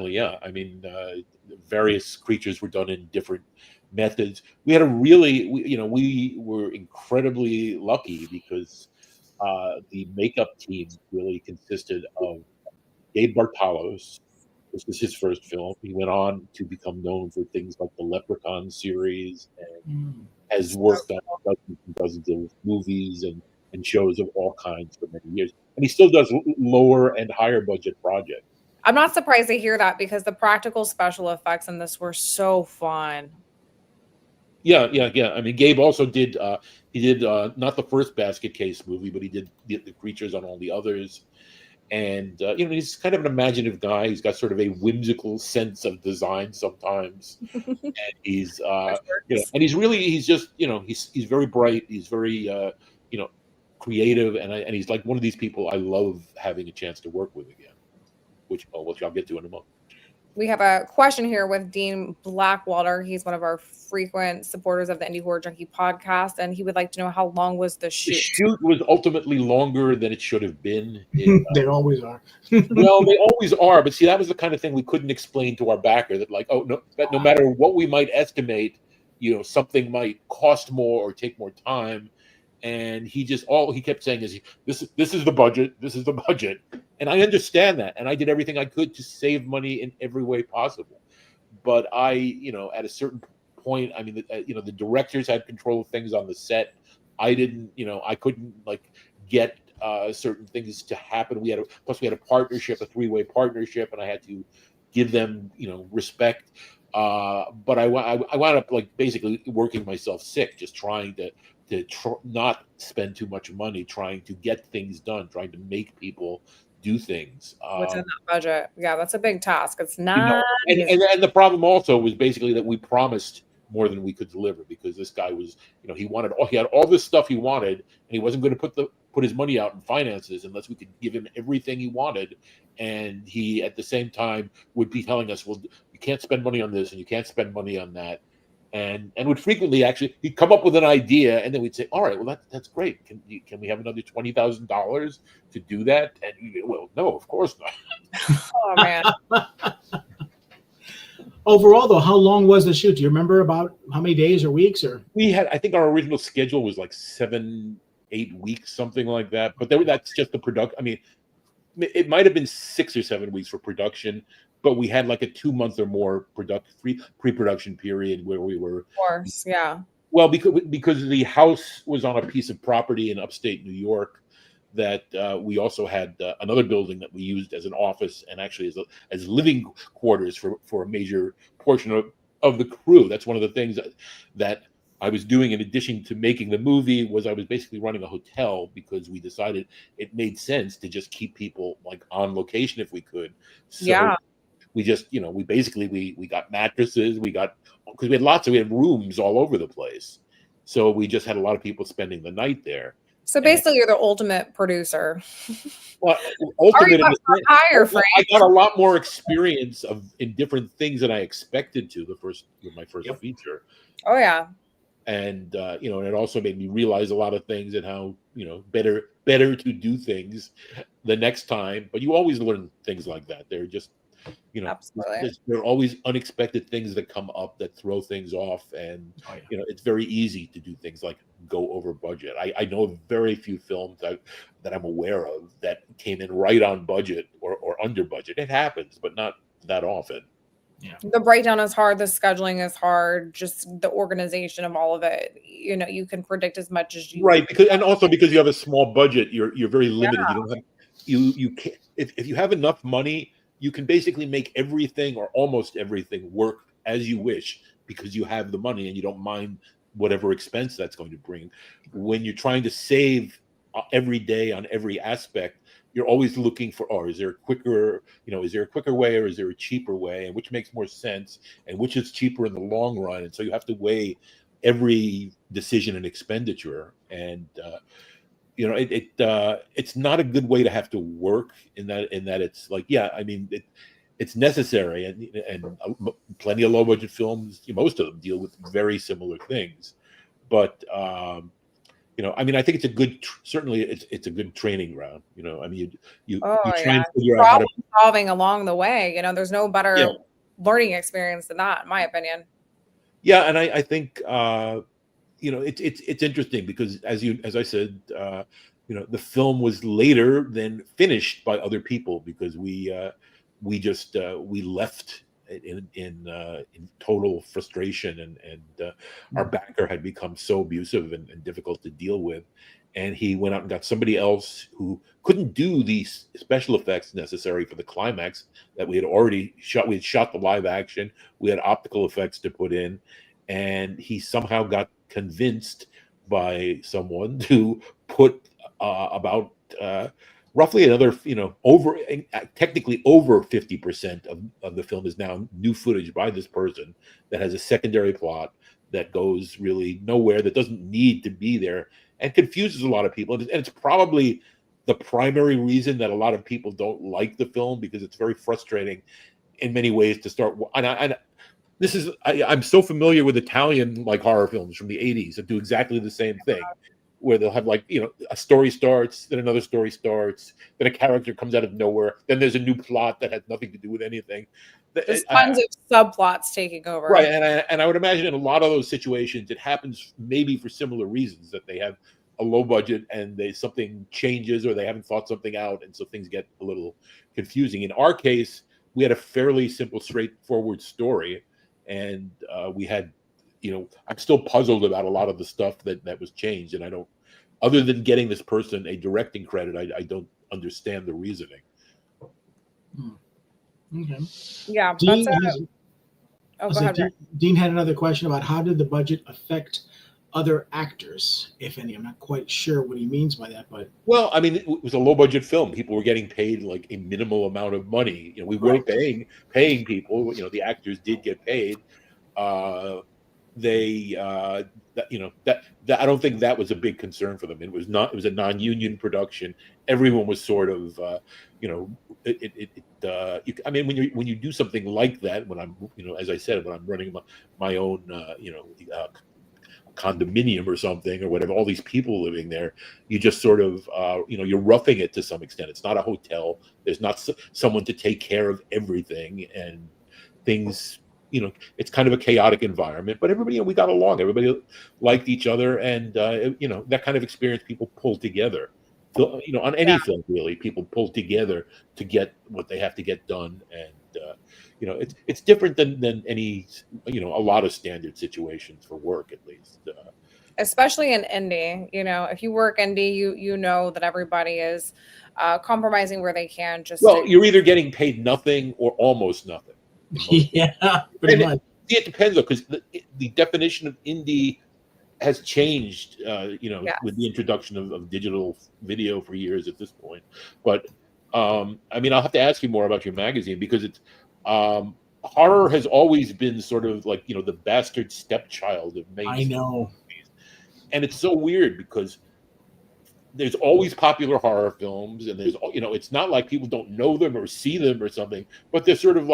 Yeah. I mean, various creatures were done in different methods. We had a really, we were incredibly lucky because the makeup team really consisted of Gabe Bartalos. This was his first film. He went on to become known for things like the Leprechaun series and Mm. has worked on dozens and dozens of movies and shows of all kinds for many years. And he still does lower and higher budget projects. I'm not surprised to hear that because the practical special effects in this were so fun. Yeah. I mean, Gabe also did. He did not the first Basket Case movie, but he did the creatures on all the others. And he's kind of an imaginative guy. He's got sort of a whimsical sense of design sometimes, and he's and he's just he's very bright. He's very creative, and he's like one of these people I love having a chance to work with again, which I'll get to in a moment. We have a question here with Dean Blackwater. He's one of our frequent supporters of the Indie Horror Junkie podcast, and he would like to know how long was the shoot? The shoot was ultimately longer than it should have been. They always are. Well, they always are, but see, that was the kind of thing we couldn't explain to our backer. That no matter what we might estimate, something might cost more or take more time. And he kept saying is this is the budget. This is the budget. And I understand that. And I did everything I could to save money in every way possible. But at a certain point, I mean, the directors had control of things on the set. I didn't, I couldn't get certain things to happen. Plus we had a partnership, a three-way partnership, and I had to give them, respect. But I wound up basically working myself sick, just trying to not spend too much money, trying to get things done, trying to make people do things within that budget. Yeah, that's a big task. It's not. And the problem also was basically that we promised more than we could deliver because this guy was, he had all this stuff he wanted, and he wasn't going to put his money out in finances unless we could give him everything he wanted. And he, at the same time, would be telling us, well, you can't spend money on this and you can't spend money on that. And would frequently he'd come up with an idea, and then we'd say, all right, well, that's great. Can we have another $20,000 to do that? And well, no, of course not. Oh man. Overall, though, how long was the shoot? Do you remember about how many days or weeks? Or I think our original schedule was 7-8 weeks, something like that. But that's just the production. I mean, it might have been 6 or 7 weeks for production, but we had a 2-month or more pre-production period where we were. Of course, yeah. Well, because the house was on a piece of property in upstate New York that we also had another building that we used as an office and actually as living quarters for a major portion of the crew. That's one of the things that I was doing in addition to making the movie was I was basically running a hotel because we decided it made sense to just keep people on location if we could. So yeah. We just, we got mattresses, because we had rooms all over the place. So we just had a lot of people spending the night there. So basically, you're the ultimate producer. Well, I got a lot more experience in different things than I expected to with my first feature. Oh yeah. And and it also made me realize a lot of things and how better to do things the next time. But you always learn things like that. They're just absolutely. There are always unexpected things that come up that throw things off, and it's very easy to do things like go over budget. I know of very few films that I'm aware of that came in right on budget or under budget. It happens, but not that often. Yeah. The breakdown is hard. The scheduling is hard. Just the organization of all of it. You can predict as much as you right because you have a small budget, you're very limited. You don't have you can't if you have enough money. You can basically make everything or almost everything work as you wish because you have the money and you don't mind whatever expense that's going to bring. When you're trying to save every day on every aspect, you're always looking for, is there a quicker way or is there a cheaper way, and which makes more sense and which is cheaper in the long run. And so you have to weigh every decision and expenditure. And it's not a good way to have to work in that it's it's necessary, and plenty of low budget films, most of them deal with very similar things, but I mean, I think it's a good, certainly it's a good training ground. I mean, you Oh try yeah, and figure out how to. problem solving along the way. There's no Yeah. better learning experience than that, in my opinion. Yeah, and I think it's interesting because as I said, the film was later than finished by other people because we left in total frustration and our backer had become so abusive and difficult to deal with, and he went out and got somebody else who couldn't do these special effects necessary for the climax that we had already shot. We had shot the live action, we had optical effects to put in, and he somehow got convinced by someone to put about roughly another, technically over 50% of the film is now new footage by this person that has a secondary plot that goes really nowhere, that doesn't need to be there, and confuses a lot of people. And it's probably the primary reason that a lot of people don't like the film, because it's very frustrating in many ways to start. And I'm so familiar with Italian horror films from the 80s that do exactly the same thing, where they'll have a story starts, then another story starts, then a character comes out of nowhere, then there's a new plot that has nothing to do with anything. There's tons of subplots taking over. Right, and I would imagine in a lot of those situations it happens maybe for similar reasons, that they have a low budget and something changes or they haven't thought something out, and so things get a little confusing. In our case, we had a fairly simple, straightforward story, and we had, I'm still puzzled about a lot of the stuff that was changed, and I don't, other than getting this person a directing credit, I don't understand the reasoning. Okay. Yeah. Dean, go ahead. Dean had another question about how did the budget affect other actors, if any. I'm not quite sure what he means by that, but well, I mean, it was a low budget film. People were getting paid a minimal amount of money. We weren't paying people. The actors did get paid. I don't think that was a big concern for them. It was a non-union production. Everyone was sort of, I mean, when you do something like that, when I'm, as I said, when I'm running my own, condominium or something or whatever, all these people living there, you just sort of, you're roughing it to some extent. It's not a hotel. There's not someone to take care of everything, and things, it's kind of a chaotic environment, but everybody, we got along. Everybody liked each other, and that kind of experience, people pull together. On any film, really, people pull together to get what they have to get done, and it's different than any, a lot of standard situations for work, at least. Especially in indie, if you work indie, you know that everybody is compromising where they can. You're either getting paid nothing or almost nothing. Yeah, pretty much. It depends, though, because the definition of indie has changed, with the introduction of digital video for years at this point. But I mean, I'll have to ask you more about your magazine, because it's horror has always been sort of the bastard stepchild of mainstream. I know. And it's so weird because there's always popular horror films, and there's, it's not like people don't know them or see them or something, but they're sort of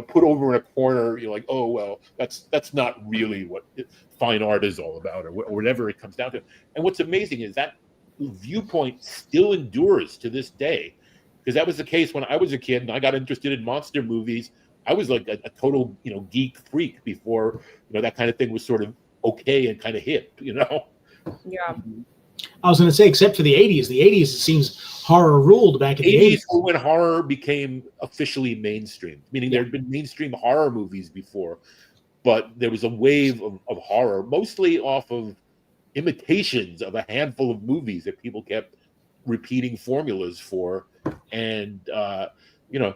put over in a corner. You're like, oh, well, that's not really what fine art is all about, or whatever it comes down to. And what's amazing is that viewpoint still endures to this day, because that was the case when I was a kid and I got interested in monster movies. I was like a total, geek freak before, that kind of thing was sort of okay and kind of hip, Yeah. I was going to say, except for the 80s. The 80s, it seems horror ruled back in the 80s. When horror became officially mainstream, meaning there had been mainstream horror movies before, but there was a wave of horror, mostly off of imitations of a handful of movies that people kept repeating formulas for. And,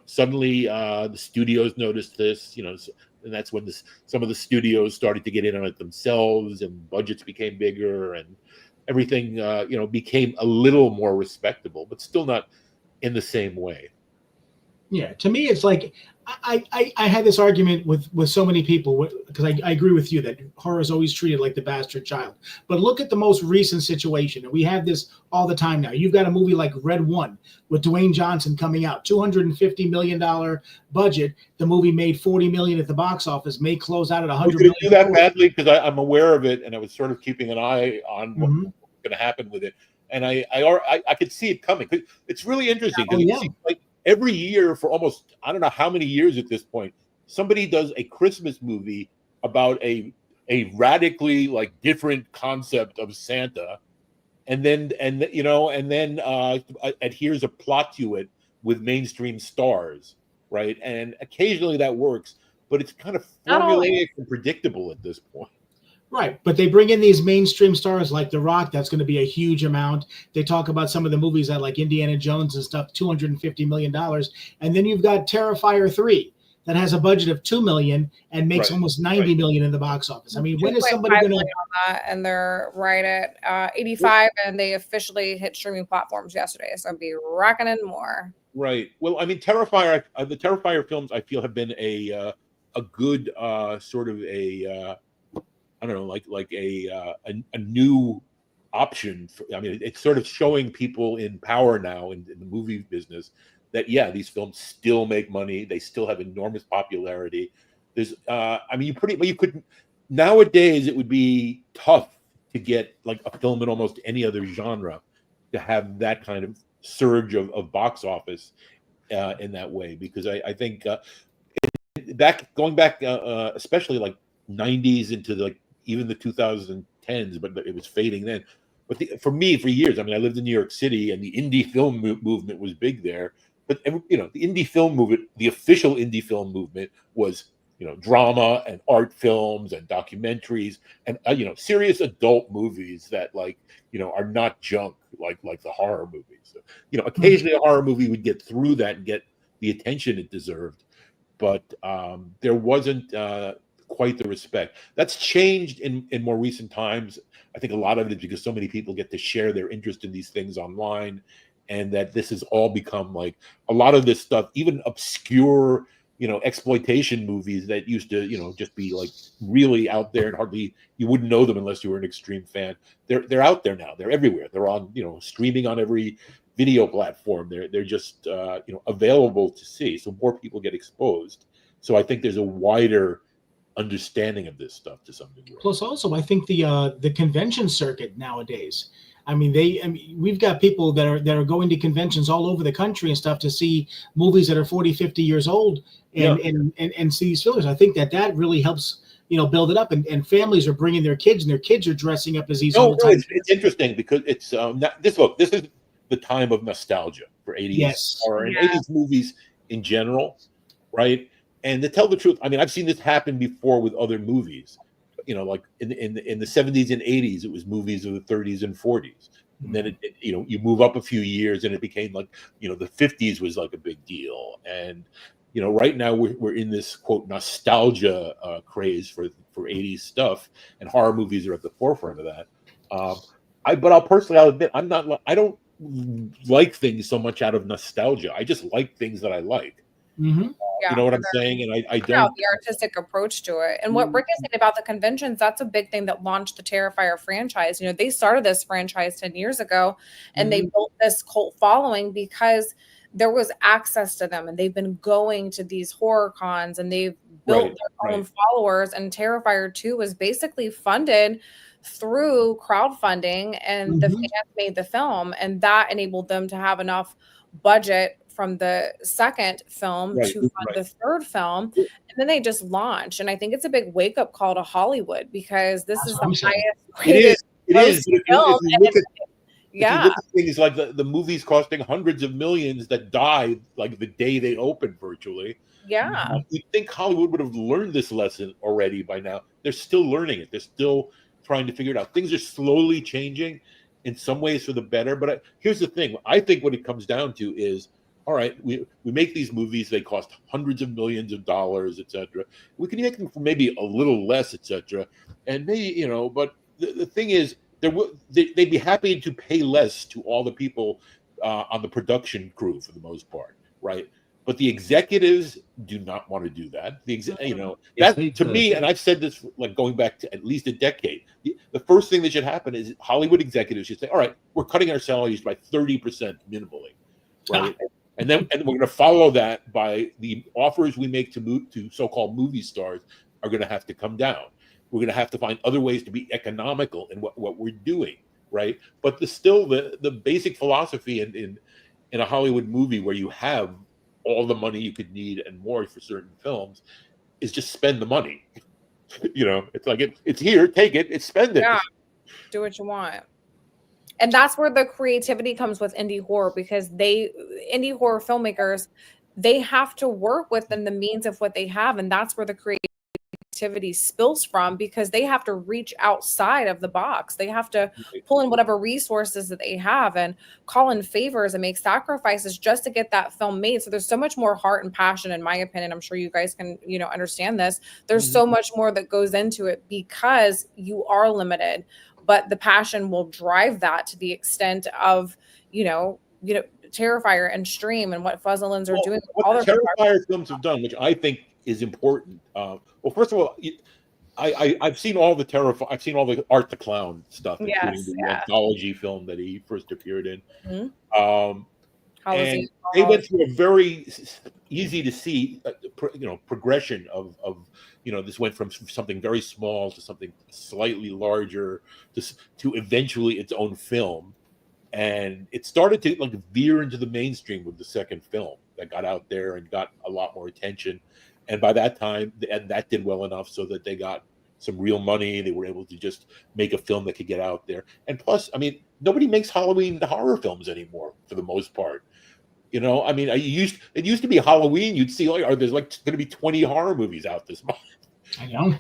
suddenly the studios noticed this, and that's when some of the studios started to get in on it themselves, and budgets became bigger, and everything, became a little more respectable, but still not in the same way. Yeah, to me, it's like I had this argument with so many people, because I agree with you that horror is always treated like the bastard child. But look at the most recent situation, and we have this all the time now. You've got a movie like Red One with Dwayne Johnson coming out, $250 million budget. The movie made $40 million at the box office, may close out at $100 million. Do that badly, because I'm aware of it, and I was sort of keeping an eye on what's going going to happen with it. And I could see it coming. It's really interesting because it seems like every year for almost, I don't know how many years at this point, somebody does a Christmas movie about a radically like different concept of Santa, and then adheres a plot to it with mainstream stars, right? And occasionally that works, but it's kind of formulaic and predictable at this point. Right, but they bring in these mainstream stars like The Rock. That's going to be a huge amount. They talk about some of the movies that like Indiana Jones and stuff, $250 million. And then you've got Terrifier 3 that has a budget of $2 million and makes almost $90 million in the box office. I mean, when is somebody going to... And they're right at 85, and they officially hit streaming platforms yesterday. So I'll be racking in more. Right. Well, I mean, Terrifier, the Terrifier films, I feel have been a good sort of a... I don't know, like a new option. I mean, it's sort of showing people in power now in the movie business that these films still make money. They still have enormous popularity. There's, I mean, you could nowadays it would be tough to get like a film in almost any other genre to have that kind of surge of box office in that way, because I think going back, especially like 90s into like even the 2010s, but it was fading then. But for me, for years, I mean, I lived in New York City, and the indie film movement was big there. But the indie film movement, the official indie film movement, was drama and art films and documentaries and serious adult movies that are not junk like the horror movies. So, occasionally a horror movie would get through that and get the attention it deserved, but there wasn't quite the respect. That's changed in more recent times. I think a lot of it is because so many people get to share their interest in these things online, and that this has all become like a lot of this stuff, even obscure, exploitation movies that used to, just be like really out there and hardly you wouldn't know them unless you were an extreme fan. They're out there now. They're everywhere. They're on, streaming on every video platform. They're just available to see. So more people get exposed. So I think there's a wider understanding of this stuff to some degree. Plus, also, I think the convention circuit nowadays. I mean, we've got people that are going to conventions all over the country and stuff to see movies that are 40, 50 years old and see these films. I think that really helps, build it up. And families are bringing their kids, and their kids are dressing up as these old times. It's interesting because it's this is the time of nostalgia for 80s horror and 80s movies in general, right? And to tell the truth, I mean, I've seen this happen before with other movies. Like in the 70s and 80s, it was movies of the 30s and 40s. And then you move up a few years, and it became like the 50s was like a big deal. And right now we're in this quote nostalgia craze for 80s stuff, and horror movies are at the forefront of that. But I'll admit I don't like things so much out of nostalgia. I just like things that I like. Mm-hmm. You know what I'm saying? And I don't. The artistic approach to it. And what Rick is saying about the conventions, that's a big thing that launched the Terrifier franchise. They started this franchise 10 years ago, and they built this cult following because there was access to them, and they've been going to these horror cons, and they've built their own followers. And Terrifier 2 was basically funded through crowdfunding, and the fans made the film, and that enabled them to have enough budget from the second film to fund the third film, and then they just launched. And I think it's a big wake-up call to Hollywood, because this is the highest rated film. If you look at things like the movies costing hundreds of millions that died like the day they opened virtually. You'd think Hollywood would have learned this lesson already by now. They're still learning it. They're still trying to figure it out. Things are slowly changing in some ways for the better. But here's the thing. I think what it comes down to is, all right, we make these movies, they cost hundreds of millions of dollars, etc. We can make them for maybe a little less, etc. And maybe, but the thing is, they'd be happy to pay less to all the people on the production crew for the most part, right? But the executives do not want to do that. That to me, and I've said this like going back to at least a decade, the first thing that should happen is Hollywood executives should say, all right, we're cutting our salaries by 30% minimally, right? And we're going to follow that by the offers we make to so-called movie stars are going to have to come down. We're going to have to find other ways to be economical in what we're doing, right? But the basic philosophy in a Hollywood movie where you have all the money you could need and more for certain films is just spend the money. It's like it's here, take it, spend it. Yeah, do what you want. And that's where the creativity comes with indie horror, because indie horror filmmakers, they have to work within the means of what they have, and that's where the creativity spills from, because they have to reach outside of the box. They have to pull in whatever resources that they have and call in favors and make sacrifices just to get that film made. So there's so much more heart and passion, in my opinion. I'm sure you guys can, understand this. There's so much more that goes into it because you are limited, but the passion will drive that to the extent of, Terrifier and Stream and what Fuzzlins are doing. What the Terrifier films have done, which I think is important. Well, first of all, I've seen all the I've seen all the Art the Clown stuff, including the anthology film that he first appeared in. And they went through a very easy to see, progression of this went from something very small to something slightly larger to eventually its own film. And it started to veer into the mainstream with the second film that got out there and got a lot more attention. And by that time, and that did well enough so that they got some real money. They were able to just make a film that could get out there. And plus, nobody makes Halloween horror films anymore for the most part. It used to be Halloween. You'd see there's going to be 20 horror movies out this month. I know.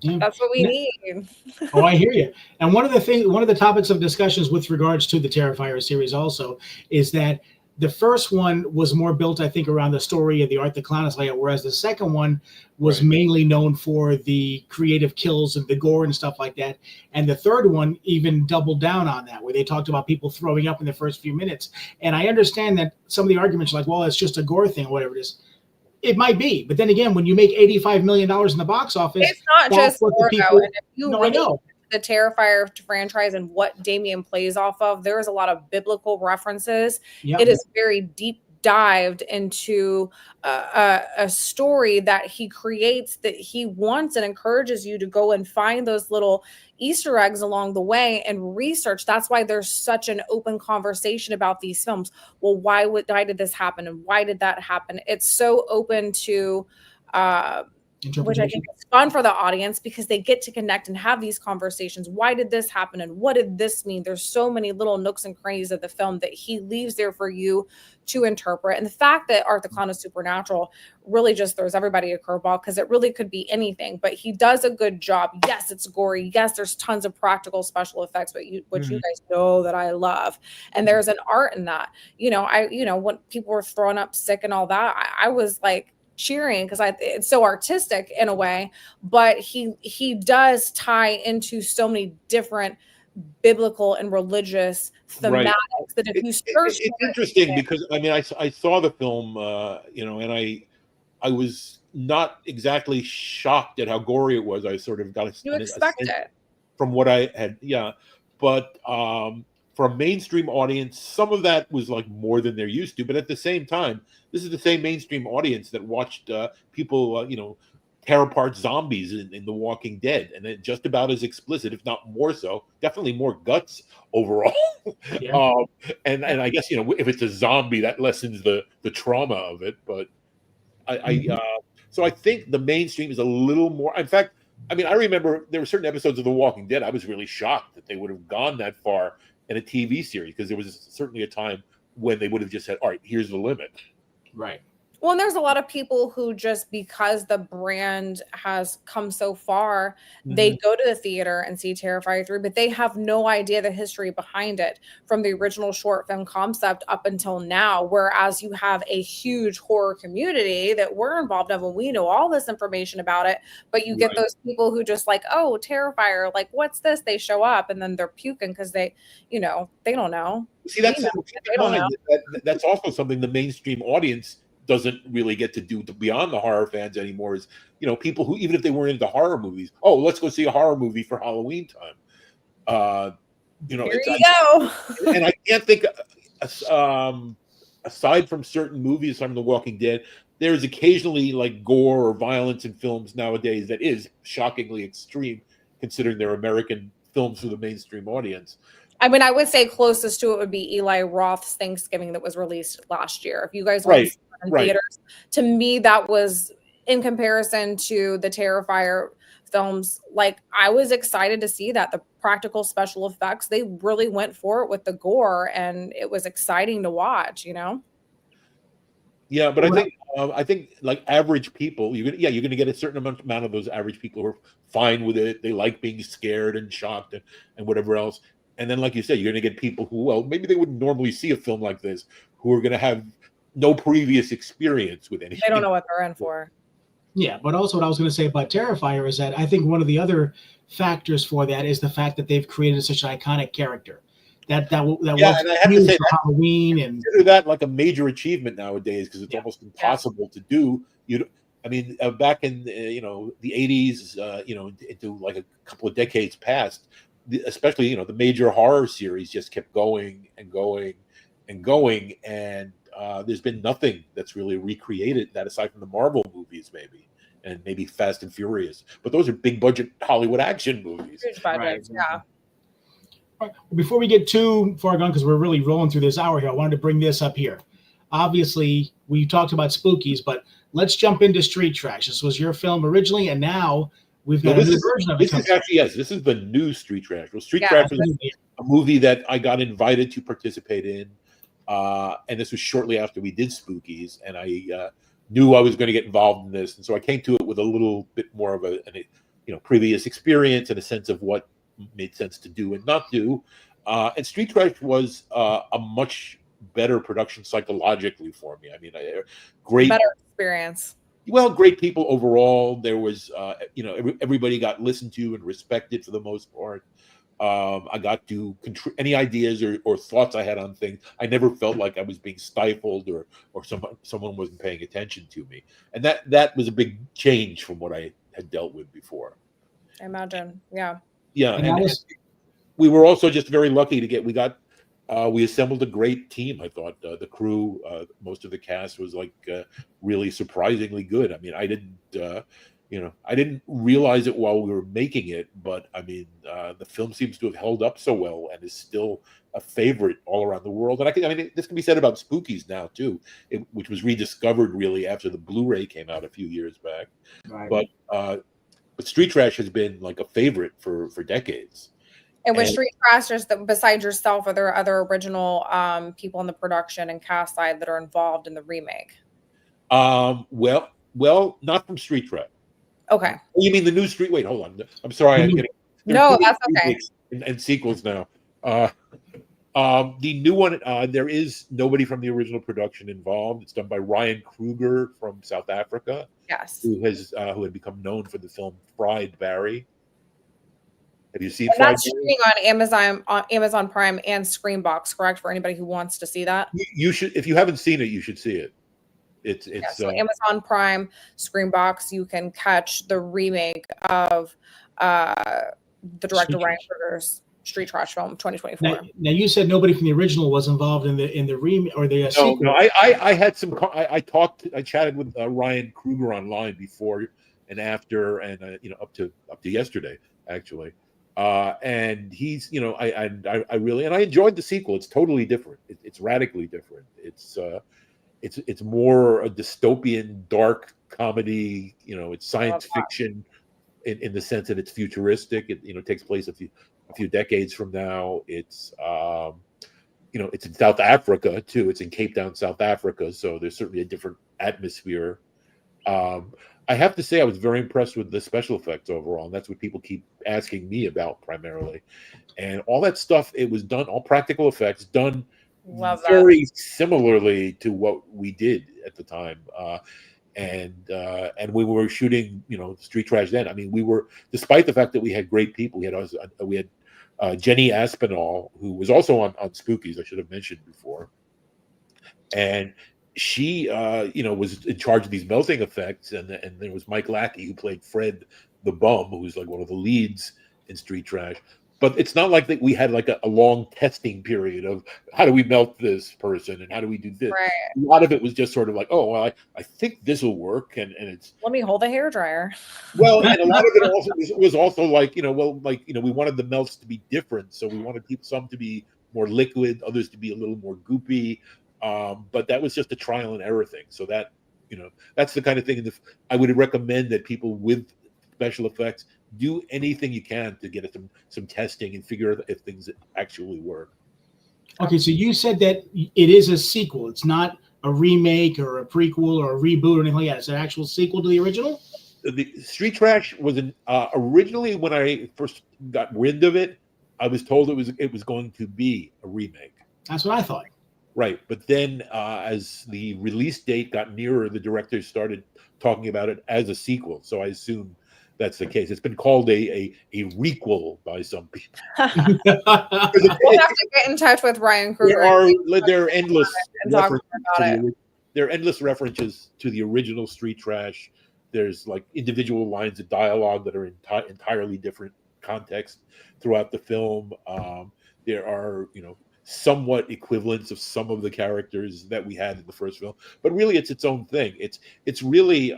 Yeah. That's what we need. Oh, I hear you. And one of the topics of discussions with regards to the Terrifier series also is that the first one was more built, I think, around the story of the Art the Clown layout, whereas the second one was mainly known for the creative kills and the gore and stuff like that. And the third one even doubled down on that, where they talked about people throwing up in the first few minutes. And I understand that some of the arguments are like, well, it's just a gore thing or whatever it is. It might be, but then again, when you make $85 million in the box office, it's not just what the people. And if you I know the Terrifier franchise and what Damien plays off of, there is a lot of biblical references. Yep. It is very deep dived into a story that he creates, that he wants and encourages you to go and find those little Easter eggs along the way and research. That's why there's such an open conversation about these films. Well, why did this happen? And why did that happen? It's so open to, which I think is fun for the audience because they get to connect and have these conversations. Why did this happen? And what did this mean? There's so many little nooks and crannies of the film that he leaves there for you to interpret. And the fact that Art the Clown is supernatural really just throws everybody a curveball because it really could be anything, but he does a good job. Yes, it's gory. Yes, there's tons of practical special effects, but you guys know that I love. And there's an art in that. When people were throwing up sick and all that, I was like, cheering because it's so artistic in a way, but he does tie into so many different biblical and religious thematics that if you search, it's interesting because I saw the film, and I was not exactly shocked at how gory it was. I sort of got a sense from what I had, but for a mainstream audience, some of that was like more than they're used to. But at the same time, this is the same mainstream audience that watched people, tear apart zombies in The Walking Dead, and it just about as explicit, if not more so. Definitely more guts overall. Yeah. And I guess if it's a zombie, that lessens the trauma of it. But so I think the mainstream is a little more. In fact, I remember there were certain episodes of The Walking Dead I was really shocked that they would have gone that far in a TV series, because there was certainly a time when they would have just said, all right, here's the limit. Right. Well, and there's a lot of people who just because the brand has come so far, they go to the theater and see Terrifier 3, but they have no idea the history behind it from the original short film concept up until now. Whereas you have a huge horror community that we're involved in, and we know all this information about it, but you get those people who just like, oh, Terrifier, like, what's this? They show up and then they're puking because they don't know. See, that's also something the mainstream audience doesn't really get to do beyond the horror fans anymore, is people who, even if they weren't into horror movies, let's go see a horror movie for Halloween time. Here you go. And I can't think, aside from certain movies from The Walking Dead, there's occasionally like gore or violence in films nowadays that is shockingly extreme considering they're American films for the mainstream audience. I mean, I would say closest to it would be Eli Roth's Thanksgiving that was released last year. If you guys went to see it in theaters, to me, that was in comparison to the Terrifier films. Like, I was excited to see that the practical special effects, they really went for it with the gore, and it was exciting to watch, you know? Yeah, but I think like average people, you're gonna get a certain amount of those average people who are fine with it. They like being scared and shocked and whatever else. And then, like you said, you're gonna get people who, well, maybe they wouldn't normally see a film like this, who are gonna have no previous experience with anything. They don't know what they're in for. Yeah, but also what I was going to say about Terrifier is that I think one of the other factors for that is the fact that they've created such an iconic character. That works for Halloween, and consider that like a major achievement nowadays, because it's almost impossible to do. I mean, back in the 80s, into like a couple of decades past, especially the major horror series just kept going and going and going, and there's been nothing that's really recreated that, aside from the Marvel movies, and maybe Fast and Furious. But those are big budget Hollywood action movies. Huge budgets, yeah. Right. Before we get too far gone, because we're really rolling through this hour here, I wanted to bring this up here. Obviously, we talked about Spookies, but let's jump into Street Trash. This was your film originally, and now we've got a new version of it. This is the new Street Trash. Well, Street Trash was a movie that I got invited to participate in, and this was shortly after we did Spookies, and I knew I was going to get involved in this, and so I came to it with a little bit more of a previous experience and a sense of what made sense to do and not do. And Street Trash was a much better production psychologically for me. I mean, better experience. Well, great people overall. There was, everybody got listened to and respected for the most part. I got to any ideas or thoughts I had on things. I never felt like I was being stifled or someone wasn't paying attention to me. And that was a big change from what I had dealt with before. I imagine, yeah. Yeah, and we were also just very lucky to we assembled a great team. I thought the crew, most of the cast was really surprisingly good. I mean, I didn't realize it while we were making it, but I mean, the film seems to have held up so well and is still a favorite all around the world. And this can be said about Spookies now too, which was rediscovered really after the Blu-ray came out a few years back. Right. But Street Trash has been like a favorite for decades. And with Street Trash, besides yourself, are there other original people in the production and cast side that are involved in the remake? Well, not from Street Trash. Okay. You mean the new Street? Wait, hold on. I'm sorry. I'm getting no, that's okay. And sequels now. The new one, there is nobody from the original production involved. It's done by Ryan Kruger from South Africa. Yes. Who had become known for the film Fried Barry. Have you seen Fried Barry? That's streaming on Amazon Prime and Screenbox, correct? For anybody who wants to see that. You should, if you haven't seen it, you should see it. So Amazon Prime, Screenbox, you can catch the remake of the director Ryan Kruger's Street Trash film 2024. Now you said nobody from the original was involved in the remake or the sequel. No, I had some. I chatted with Ryan Kruger online before and after, and up to yesterday actually. And he's I really enjoyed the sequel. It's totally different. It's radically different. It's more a dystopian dark comedy. It's science fiction in the sense that it's futuristic. It takes place a few decades from now. It's it's in South Africa too. It's in Cape Town, South Africa. So there's certainly a different atmosphere. I have to say I was very impressed with the special effects overall, and that's what people keep asking me about primarily. And all that stuff, it was done, all practical effects done very similarly to what we did at the time. And we were shooting, Street Trash then. I mean, we were, despite the fact that we had great people, we had Jenny Aspinall, who was also on Spookies, I should have mentioned before. And she, was in charge of these melting effects. And there was Mike Lackey, who played Fred the Bum, who's like one of the leads in Street Trash. but it's not like that we had like a long testing period of how do we melt this person and how do we do this. Right. A lot of it was just sort of like, oh well, I think this will work, and it's Let me hold a hairdryer. well, and a lot of it also was also like, we wanted the melts to be different, so we wanted some to be more liquid, others to be a little more goopy, but that was just a trial and error thing. So that that's the kind of thing I would recommend that people with special effects do anything you can to get some testing and figure out if things actually work. Okay, so you said that it is a sequel. It's not a remake or a prequel or a reboot or anything like that. It's an actual sequel to the original? The Street Trash was originally, when I first got wind of it, I was told it was going to be a remake. That's what I thought. Right, but then as the release date got nearer, the directors started talking about it as a sequel. So I assume that's the case. It's been called a requel by some people. We'll have to get in touch with Ryan Kruger. There are endless references there are endless references to the original Street Trash. There's like individual lines of dialogue that are in entirely different context throughout the film. There are somewhat equivalents of some of the characters that we had in the first film, but really it's its own thing. It's really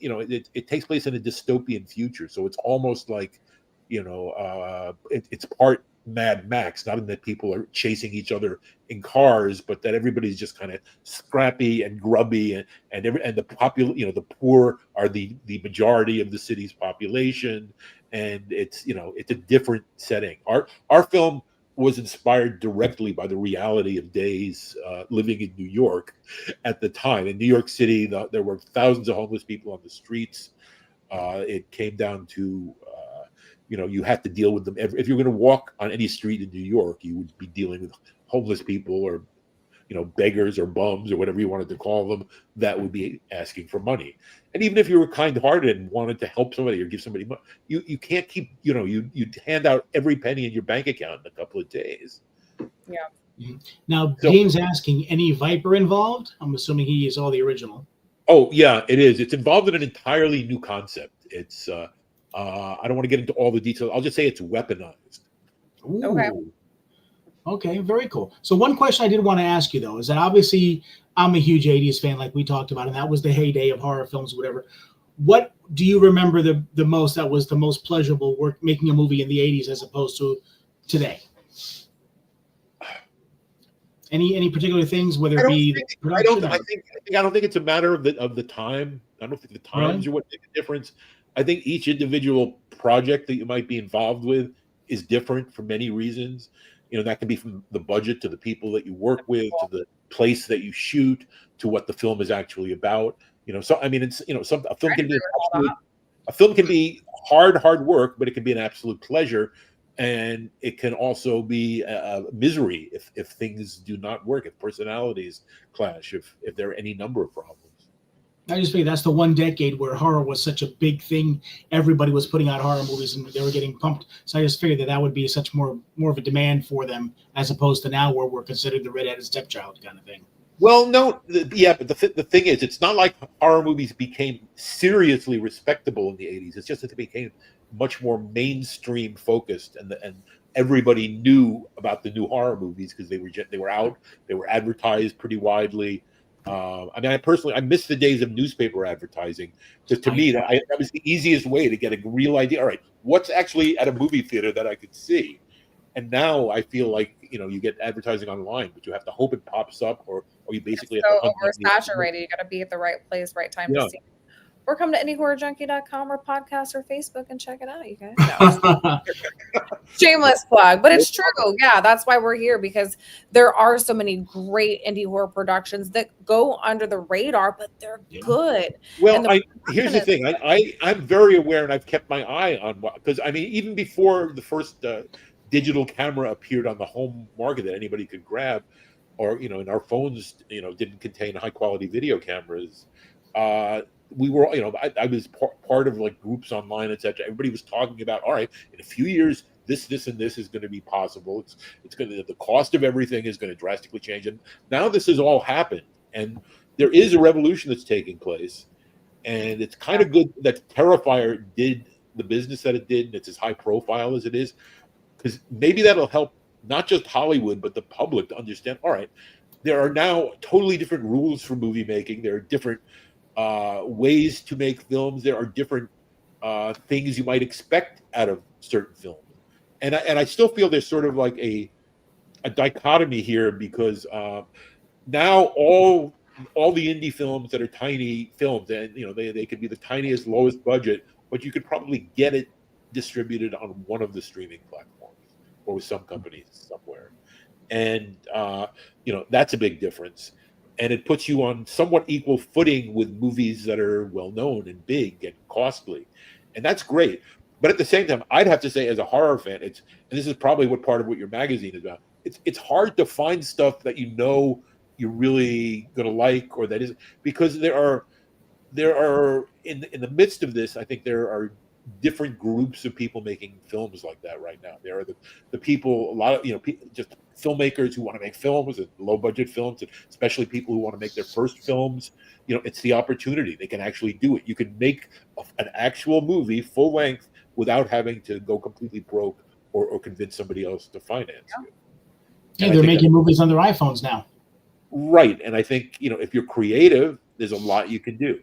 it takes place in a dystopian future, so it's almost like it's part Mad Max, not in that people are chasing each other in cars, but that everybody's just kind of scrappy and grubby, and the poor are the majority of the city's population, and it's a different setting. Our film was inspired directly by the reality of days living in New York at the time. In New York City, there were thousands of homeless people on the streets. It came down to, you had to deal with them. If you're going to walk on any street in New York, you would be dealing with homeless people or, beggars or bums or whatever you wanted to call them, that would be asking for money. And even if you were kind-hearted and wanted to help somebody or give somebody money, you can't keep, you hand out every penny in your bank account in a couple of days. Yeah. Now, Dean's asking, any Viper involved? I'm assuming he is all the original. Oh, yeah, it is. It's involved in an entirely new concept. It's, I don't want to get into all the details. I'll just say it's weaponized. Ooh. Okay, very cool. So one question I did want to ask you, though, is that obviously I'm a huge 80s fan, like we talked about, and that was the heyday of horror films, whatever. What do you remember the most that was the most pleasurable work making a movie in the 80s as opposed to today? Any particular things, whether it be I don't think it's a matter of the time. I don't think the times are what make a difference. I think each individual project that you might be involved with is different for many reasons. That can be from the budget to the people that you work with, to the place that you shoot, to what the film is actually about. So I mean, it's a film can be hard work, but it can be an absolute pleasure, and it can also be a misery if things do not work, if personalities clash, if there are any number of problems. I just figure that's the one decade where horror was such a big thing. Everybody was putting out horror movies and they were getting pumped. So I just figured that would be such more of a demand for them, as opposed to now where we're considered the redheaded stepchild kind of thing. Well, no, but the thing is, it's not like horror movies became seriously respectable in the 80s. It's just that they became much more mainstream focused, and everybody knew about the new horror movies because they were out, they were advertised pretty widely. I miss the days of newspaper advertising. Because to me, that was the easiest way to get a real idea. All right, what's actually at a movie theater that I could see? And now I feel like you get advertising online, but you have to hope it pops up, or you basically have to oversaturated. You got to be at the right place, right time to see. Or come to IndieHorrorJunkie.com or podcast or Facebook and check it out, you guys. No. Shameless plug, but it's true. Yeah, that's why we're here, because there are so many great indie horror productions that go under the radar, but they're good. Well, here's the thing. I'm very aware, and I've kept my eye on because even before the first digital camera appeared on the home market that anybody could grab, or and our phones didn't contain high quality video cameras. We were, I was part of like groups online, etc. Everybody was talking about, all right, in a few years, this, and this is going to be possible. It's going to, the cost of everything is going to drastically change. And now this has all happened, and there is a revolution that's taking place. And it's kind of good that Terrifier did the business that it did, and it's as high profile as it is. because maybe that'll help not just Hollywood, but the public to understand, all right, there are now totally different rules for movie making. There are different ways to make films. There are different things you might expect out of certain films. And I still feel there's sort of like a dichotomy here, because now all the indie films that are tiny films, and they could be the tiniest, lowest budget, but you could probably get it distributed on one of the streaming platforms or with some companies somewhere. And that's a big difference, and it puts you on somewhat equal footing with movies that are well known and big and costly, and that's great. But at the same time, I'd have to say, as a horror fan, and this is probably what part of what your magazine is about, it's hard to find stuff that you're really gonna like, or that is, because there are in the midst of this, I think there are different groups of people making films like that right now. There are the people, a lot of just filmmakers who want to make films and low budget films, and especially people who want to make their first films. It's the opportunity. They can actually do it. You can make an actual movie full length without having to go completely broke or convince somebody else to finance it. Yeah, they're making movies on their iPhones now. Right. And I think, if you're creative, there's a lot you can do.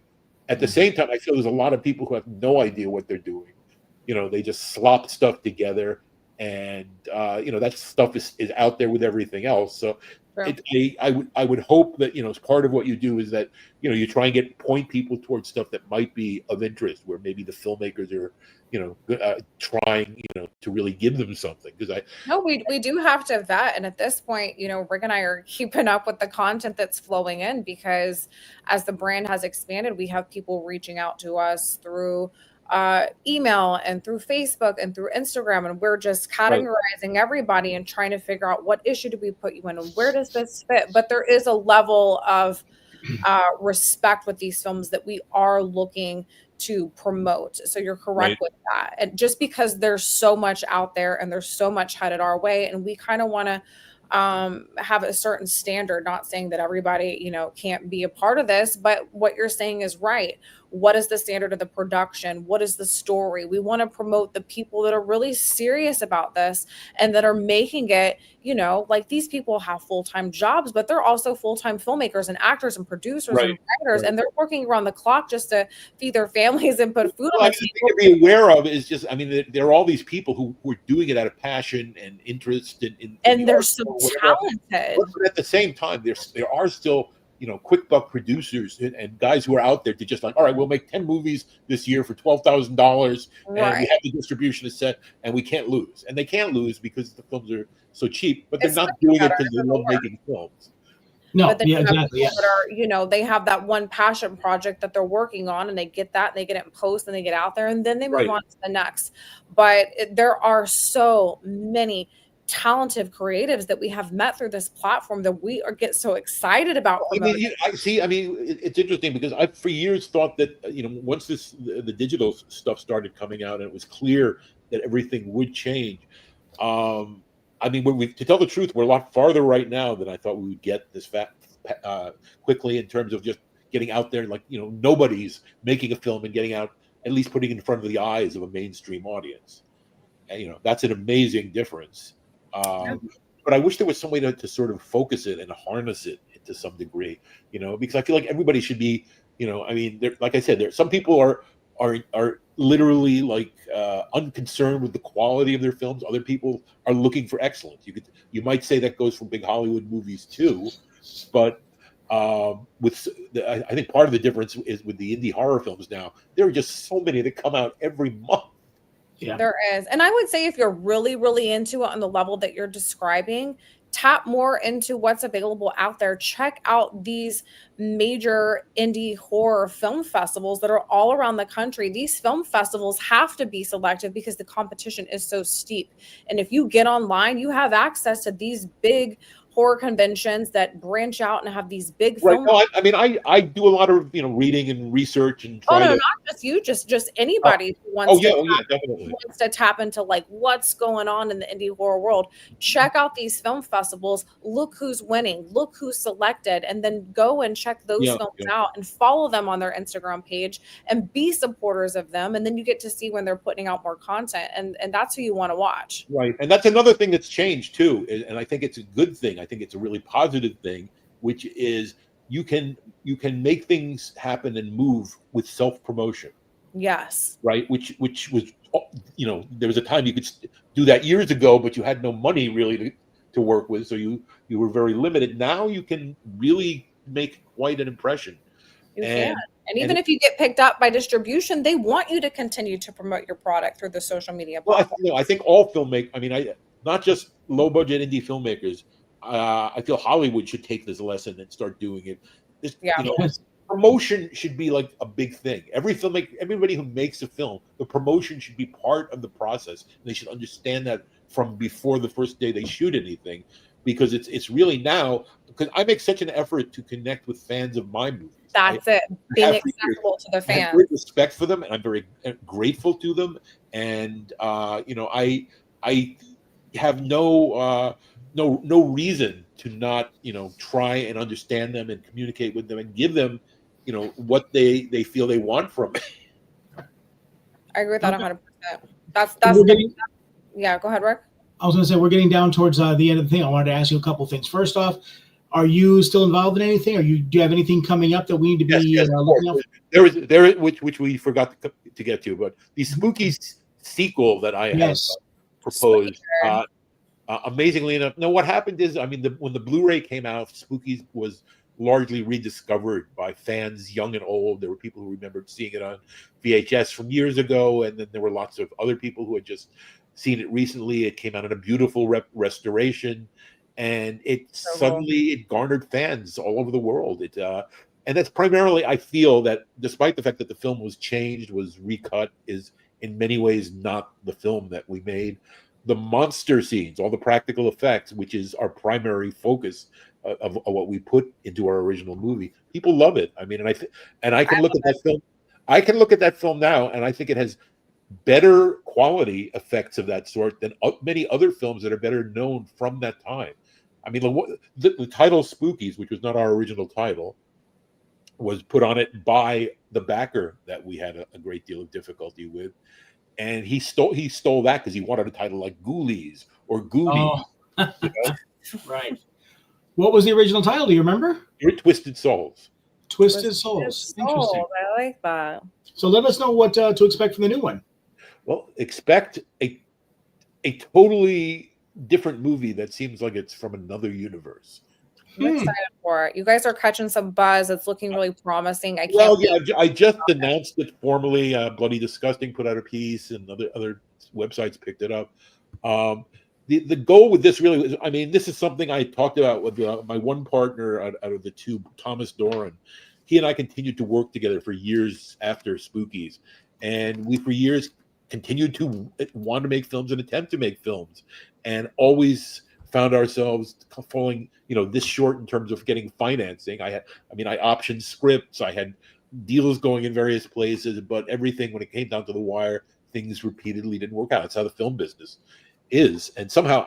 At the same time, I feel there's a lot of people who have no idea what they're doing. They just slop stuff together, and that stuff is out there with everything else. So I would hope that as part of what you do is that you try and point people towards stuff that might be of interest, where maybe the filmmakers are trying to really give them something. Because we do have to vet, and at this point, Rick and I are keeping up with the content that's flowing in, because as the brand has expanded, we have people reaching out to us through email and through Facebook and through Instagram, and we're just categorizing everybody and trying to figure out what issue do we put you in and where does this fit. But there is a level of respect with these films that we are looking to promote. So you're correct with that. And just because there's so much out there and there's so much headed our way, and we kind of want to have a certain standard, not saying that everybody, can't be a part of this, but what you're saying is right. What is the standard of the production? What is the story? We want to promote the people that are really serious about this and that are making it, like these people have full-time jobs, but they're also full-time filmmakers and actors and producers and writers, and they're working around the clock just to feed their families and put food on the table. To be aware of is just, there are all these people who are doing it out of passion and interest and they're so talented. But at the same time, there are still quick buck producers and guys who are out there to just like, all right, we'll make 10 movies this year for $12,000, and we have the distribution is set, and we can't lose. And they can't lose because the films are so cheap, but they're not doing it because they love making films. No, but then exactly. That are, they have that one passion project that they're working on, and they get that, and they get it in post, and they get out there, and then they move on to the next. But there are so many talented creatives that we have met through this platform that we get so excited about. It's interesting because I for years thought that once the digital stuff started coming out and it was clear that everything would change. To tell the truth, we're a lot farther right now than I thought we would get this quickly, in terms of just getting out there. Like nobody's making a film and getting out, at least putting it in front of the eyes of a mainstream audience. And that's an amazing difference. But I wish there was some way to sort of focus it and harness it to some degree, because I feel like everybody should be, like I said, some people are literally like unconcerned with the quality of their films. Other people are looking for excellence. You might say that goes for big Hollywood movies too, but I think part of the difference is with the indie horror films now. There are just so many that come out every month. Yeah. There is. And I would say if you're really, really into it on the level that you're describing, tap more into what's available out there. Check out these major indie horror film festivals that are all around the country. These film festivals have to be selective because the competition is so steep. And if you get online, you have access to these big horror conventions that branch out and have these big Right. film. No, I mean, I do a lot of reading and research and Oh try no, to. not just you, just anybody who wants Definitely. who wants to tap into like what's going on in the indie horror world. Check out these film festivals. Look who's winning. Look who's selected, and then go and check those films out and follow them on their Instagram page and be supporters of them. And then you get to see when they're putting out more content, and that's who you want to watch. Right, and that's another thing that's changed too, and I think it's a good thing. I think it's a really positive thing, which is you can make things happen and move with self-promotion. Yes. Right, which was there was a time you could do that years ago, but you had no money really to work with, so you were very limited. Now you can really make quite an impression. You can. And even if you get picked up by distribution, they want you to continue to promote your product through the social media platform. Well, I think all filmmakers, not just low-budget indie filmmakers, I feel Hollywood should take this lesson and start doing it. Promotion should be like a big thing. Everybody who makes a film, the promotion should be part of the process. And they should understand that from before the first day they shoot anything, because it's really now, because I make such an effort to connect with fans of my movies. That's it. Being accessible to the fans. I have great respect for them, and I'm very grateful to them. And I have no reason to not try and understand them and communicate with them and give them what they feel they want from me. I agree with that 100%. Yeah, go ahead, Rick. I was going to say, we're getting down towards the end of the thing. I wanted to ask you a couple things. First off, are you still involved in anything? Do you have anything coming up that we need to be looking out for? There, which we forgot to get to, but the Spooky sequel that I have proposed. Amazingly enough, no. What happened is, when the Blu-ray came out, Spookies was largely rediscovered by fans, young and old. There were people who remembered seeing it on VHS from years ago, and then there were lots of other people who had just seen it recently. It came out in a beautiful restoration, and it garnered fans all over the world. And that's primarily, I feel that despite the fact that the film was changed, was recut, is in many ways not the film that we made. The monster scenes, all the practical effects, which is our primary focus of what we put into our original movie, people love it. I can look at that film. I can look at that film now, and I think it has better quality effects of that sort than many other films that are better known from that time. The title Spookies, which was not our original title, was put on it by the backer that we had a great deal of difficulty with. And he stole that because he wanted a title like Ghoulies or Goonies. Oh. Right. What was the original title? Do you remember? Twisted Souls. Twisted Souls. Interesting. I like that. So let us know what to expect from the new one. Well, expect a totally different movie that seems like it's from another universe. I'm excited for it. You guys are catching some buzz. It's looking really promising. I just announced it formally. Bloody Disgusting put out a piece, and other websites picked it up. The goal with this really was, this is something I talked about with my one partner out of the two, Thomas Doran. He and I continued to work together for years after Spookies, and we for years continued to want to make films and attempt to make films, and always found ourselves falling, this short in terms of getting financing. I optioned scripts, I had deals going in various places, but everything, when it came down to the wire, things repeatedly didn't work out. It's how the film business is. And somehow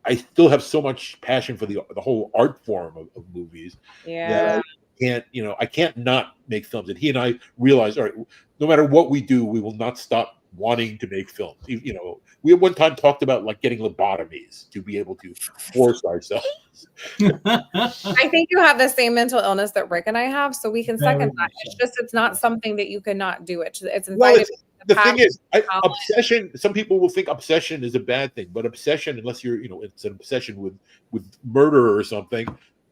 I still have so much passion for the whole art form of movies. Yeah. That I can't not make films. And he and I realized, all right, no matter what we do, we will not stop wanting to make films. We at one time talked about like getting lobotomies to be able to force ourselves. I think you have the same mental illness that Rick and I have, so we can second that. It's not something that you cannot do. It's invited. The thing is, obsession. Some people will think obsession is a bad thing, but obsession, unless you're, it's an obsession with murder or something.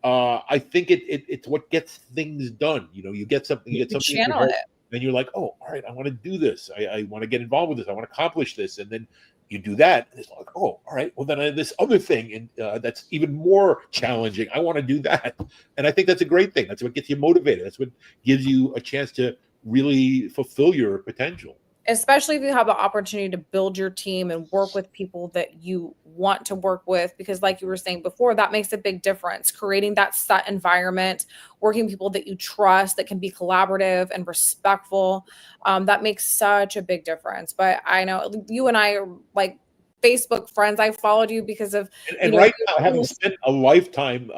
I think it's what gets things done. You get something. You get something. Channel it. Then you're like, oh, all right, I want to do this. I want to get involved with this. I want to accomplish this. And then you do that. And it's like, oh, all right, well, then I have this other thing, and that's even more challenging. I want to do that. And I think that's a great thing. That's what gets you motivated. That's what gives you a chance to really fulfill your potential. especially if you have the opportunity to build your team and work with people that you want to work with, because like you were saying before, that makes a big difference. Creating that set environment, working with people that you trust, that can be collaborative and respectful, that makes such a big difference. But I know you and I are like Facebook friends. I followed you because of, And right now, having spent a lifetime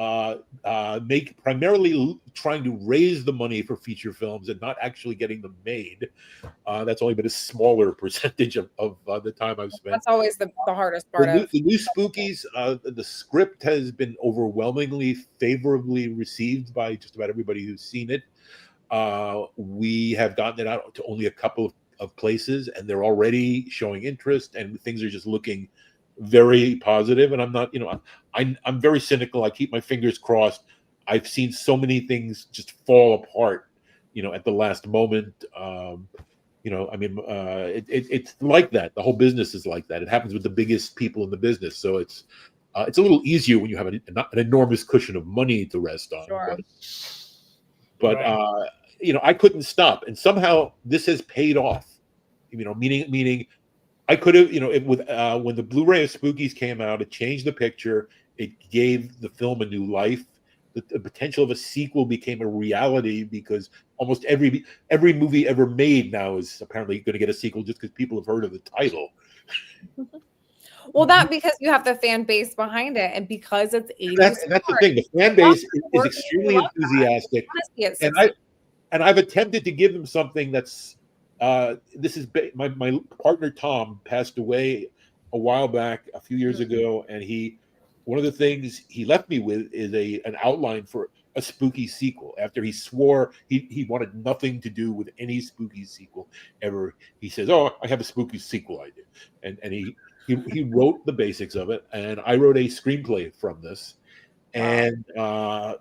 primarily trying to raise the money for feature films and not actually getting them made, that's only been a smaller percentage of the time I've spent. That's always the hardest part the new Spookies. The script has been overwhelmingly favorably received by just about everybody who's seen it. We have gotten it out to only a couple of places, and they're already showing interest, and things are just looking very positive. And I'm not, I'm very cynical. I keep my fingers crossed. I've seen so many things just fall apart, at the last moment. It's like that. The whole business is like that. It happens with the biggest people in the business. So it's a little easier when you have an enormous cushion of money to rest on. Sure. But I couldn't stop, and somehow this has paid off. Meaning, I could have, when the Blu-ray of Spookies came out, it changed the picture. It gave the film a new life. The potential of a sequel became a reality because almost every movie ever made now is apparently going to get a sequel just because people have heard of the title. Well, because you have the fan base behind it, and because it's 80s. That's the thing. The fan base is extremely enthusiastic, and I've attempted to give them something that's. This is my partner Tom passed away a while back, a few years ago, and one of the things he left me with is an outline for a Spooky sequel. After he swore he wanted nothing to do with any Spooky sequel ever, he says, "Oh, I have a Spooky sequel idea," and he wrote the basics of it, and I wrote a screenplay from this, and I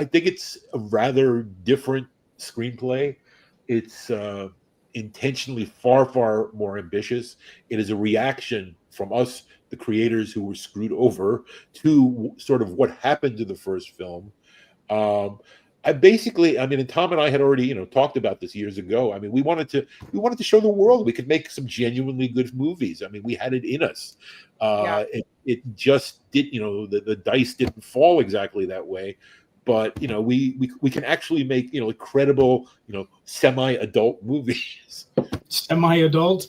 think it's a rather different screenplay. It's intentionally far more ambitious. It is a reaction from us, the creators who were screwed over, to sort of what happened to the first film. And Tom and I had already, talked about this years ago. I mean, we wanted to show the world we could make some genuinely good movies. I mean, we had it in us. It just did, the dice didn't fall exactly that way. But we can actually make credible semi-adult movies. Semi-adult,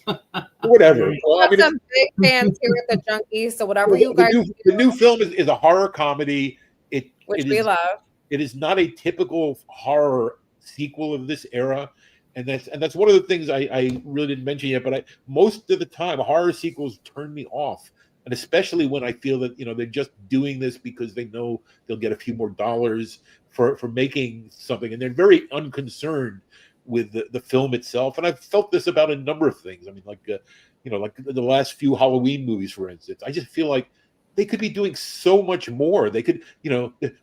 whatever. Well, some big fans here at the Junkies, so whatever you guys. The new film is a horror comedy. Which we love. It is not a typical horror sequel of this era, and that's one of the things I really didn't mention yet. But most of the time, horror sequels turn me off. And especially when I feel that they're just doing this because they know they'll get a few more dollars for making something, and they're very unconcerned with the film itself. And I've felt this about a number of things. I mean, like the last few Halloween movies, for instance. I just feel like they could be doing so much more. They could,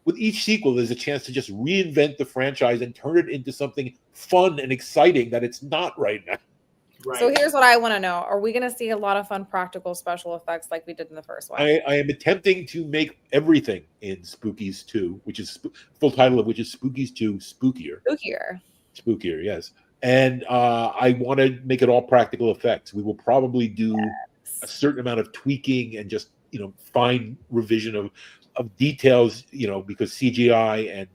with each sequel, there's a chance to just reinvent the franchise and turn it into something fun and exciting that it's not right now. Right. So here's what I want to know. Are we going to see a lot of fun practical special effects like we did in the first one? I am attempting to make everything in Spookies 2, which is full title of which is Spookies 2 Spookier. Spookier, yes. And I want to make it all practical effects. We will probably do a certain amount of tweaking and just, fine revision of details, because CGI and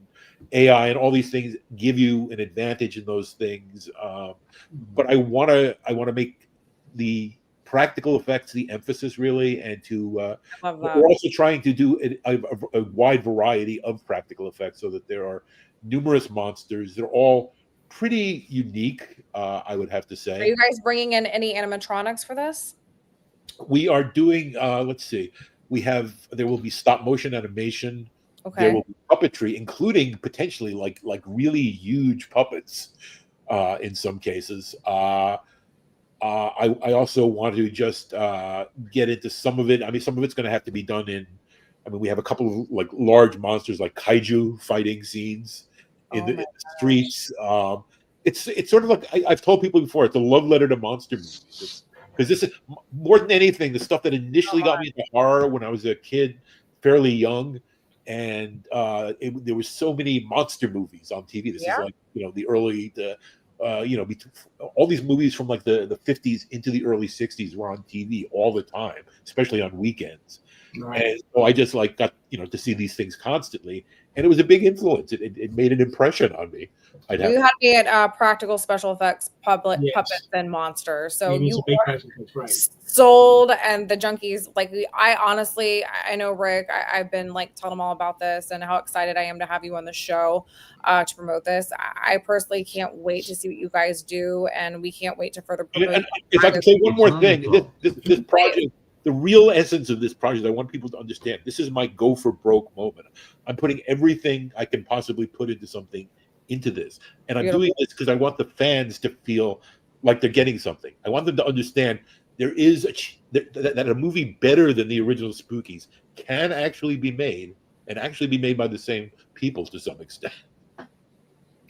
AI and all these things give you an advantage in those things, but I want to make the practical effects the emphasis, really, and we're also trying to do a wide variety of practical effects so that there are numerous monsters. They're all pretty unique, I would have to say. Are you guys bringing in any animatronics for this? We are doing. Let's see. There will be stop motion animation. Okay. There will be puppetry, including potentially like really huge puppets in some cases. I also want to just get into some of it. I mean, some of it's going to have to be done in. I mean, we have a couple of like large monsters, like kaiju fighting scenes in the streets. It's sort of like I've told people before. It's a love letter to monster movies. Because this is more than anything the stuff that initially got me into horror when I was a kid, fairly young. And there was so many monster movies on TV. This is like the all these movies from like the 50s into the early 60s were on TV all the time, especially on weekends. Right. And so I just like got to see these things constantly, and it was a big influence. It made an impression on me. You had to be at practical special effects, puppets, and monsters. So you were sold, and the junkies. Like I know Rick. I've been like telling him all about this and how excited I am to have you on the show to promote this. I personally can't wait to see what you guys do, and we can't wait to further promote. And if I can say one more thing, this project. The real essence of this project, I want people to understand, this is my go for broke moment. I'm putting everything I can possibly put into something into this. And I'm doing this because I want the fans to feel like they're getting something. I want them to understand there is that a movie better than the original Spookies can actually be made, and actually be made by the same people to some extent.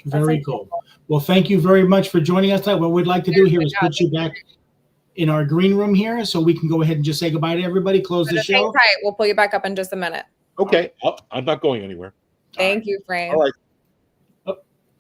Very cool. Well, thank you very much for joining us tonight. What we'd like to do here is put you back in our green room here, so we can go ahead and just say goodbye to everybody, close the show. Hang tight. We'll pull you back up in just a minute. Okay. I'm not going anywhere. Thank you, Frank. All right.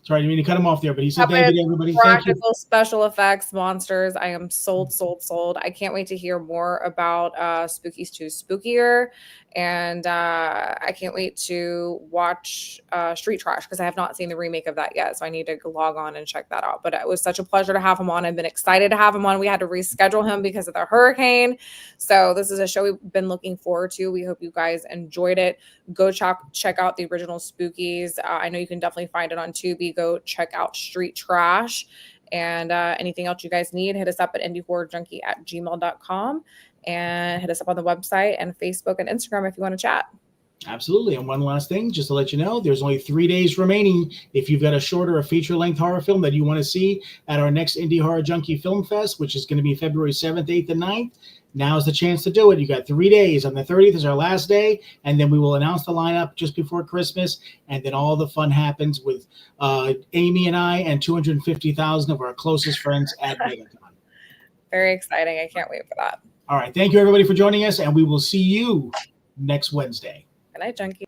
Sorry, I didn't mean to cut him off there, but he said thank you to everybody. Practical special effects monsters. I am sold. I can't wait to hear more about Spookies 2 Spookier. And I can't wait to watch Street Trash, because I have not seen the remake of that yet. So I need to log on and check that out. But it was such a pleasure to have him on. I've been excited to have him on. We had to reschedule him because of the hurricane. So this is a show we've been looking forward to. We hope you guys enjoyed it. Go check out the original Spookies. I know you can definitely find it on Tubi. Go check out Street Trash. And anything else you guys need, hit us up at indiehorrorjunkie@gmail.com. And hit us up on the website and Facebook and Instagram if you want to chat. Absolutely. And one last thing, just to let you know, there's only 3 days remaining. If you've got a short or a feature-length horror film that you want to see at our next Indie Horror Junkie Film Fest, which is going to be February 7th, 8th, and 9th, now's the chance to do it. You got 3 days. On the 30th is our last day, and then we will announce the lineup just before Christmas, and then all the fun happens with Amy and I and 250,000 of our closest friends at Megaton. Very exciting. I can't wait for that. All right. Thank you, everybody, for joining us, and we will see you next Wednesday. Good night, Junkie.